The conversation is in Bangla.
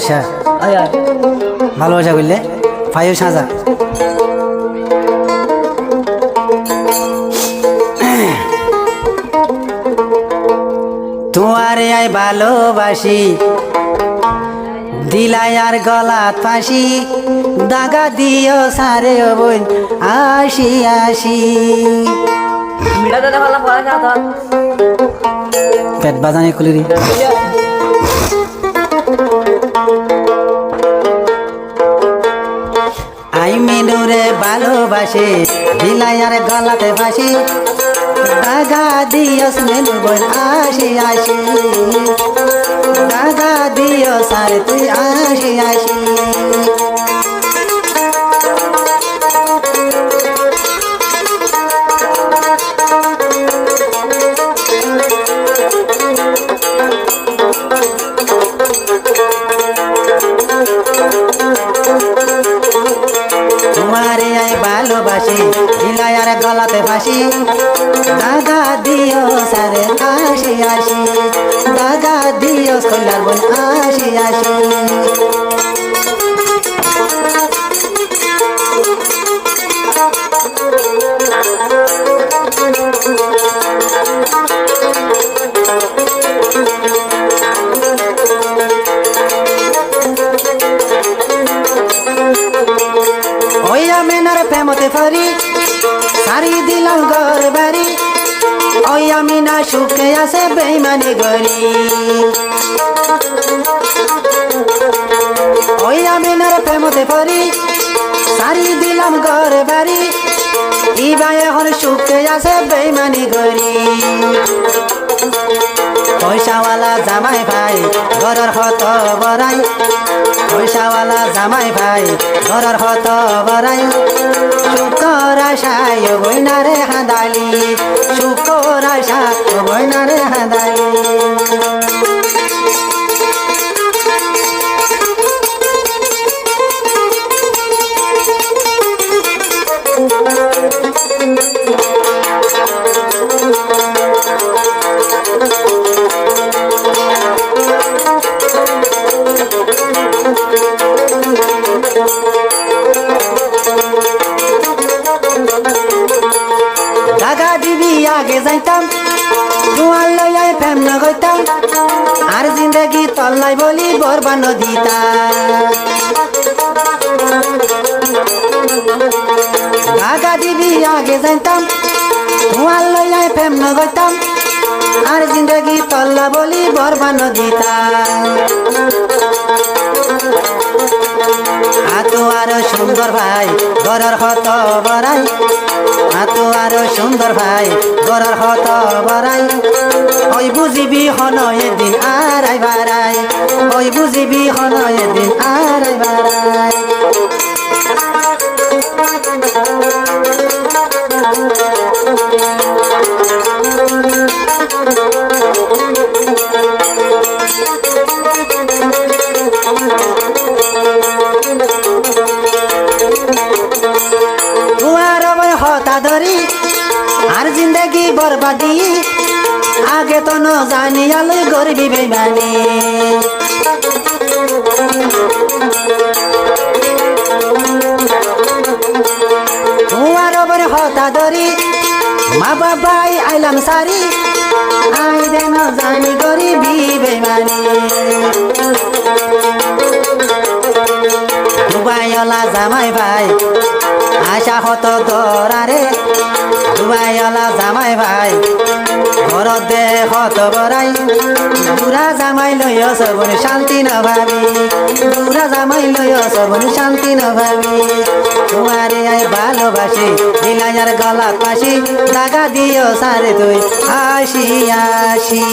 ভালোবাসা ভালোবাসা করলে ফাইও সাজা তোমারে আই ভালোবাসি দিলাই আর গলাত ফাঁসি দাগা দিও সারে বোন আসি আসি পেট বাজানি খুলিরি আই মেনুরে ভালোবাসি দিলাই আর গলাতে ফাঁসি দাগা দিয়স মেনু বোন আসি আসি দাগা দিও সারে তুই আসি আসি তোমারে আই ভালোবাসি দিলাই আর গলাতে ফাঁসি দাগা দিও সারে আসি আসি দাগা দিও কল্যাণ বোন আসি আসি ওই আমিনার প্রেমতে ফরি সারি দিলাম ঘর বাড়ি ওই আমিনা সুখে আছে বেইমানি গরি ওই আমিনার প্রেমতে ফরি সারি দিলাম ঘর বাড়ি ইবা এখন সুখে আছে বেইমানি গরি পয়সাওয়ালা জামাই ভাই ঘরের হত বড়াই পয়সাওয়ালা জামাই ভাই ঘরের হত বড়াই শুকর আশায় বইনারে হাঁদালি শুকর আশা বইনারে হাঁদালি দাগা দিবি আগে যাইতাম দুয়ার লইয়াই প্রেম না গইতাম আর জিন্দগি তল্লাই বলি বরবান দিতা দাগা দিবি আগে যাইতাম দুয়ার লইয়াই প্রেম না গইতাম আর জিন্দগি তল্লা বলি বরবান দিতা আতো আরো সুন্দর ভাই ঘরের হত বড়াই আতো আরো সুন্দর ভাই ঘরের হত বড়াই ওই বুঝিবি হনয়ে দিন আর আই বাড়াই ওই বুঝিবি হনয়ে দিন আর আই বাড়াই হতা ধরি আর জিন্দগি বরবাদি আগে তো ন জানিয়ালই গরিবি বেমানি তোমার হতা ধরি মা বাবাই আইলাম সারি আই দেন জানি গরিবি বেমানি দুবাইওয়ালা জামাই ভাই আশা হত দরারে দুবাইওয়ালা জামাই ভাই ঘরত দে হত বড়াই বুড়া জামাই লইয় সবন শান্তি ন ভাবি বুড়া জামাই লইয় সবন শান্তি ন ভাবি তোমারে আই ভালোবাসি দিলাইয়ার গলা পাশি দাগা দিও সারে তুই আসি আসি।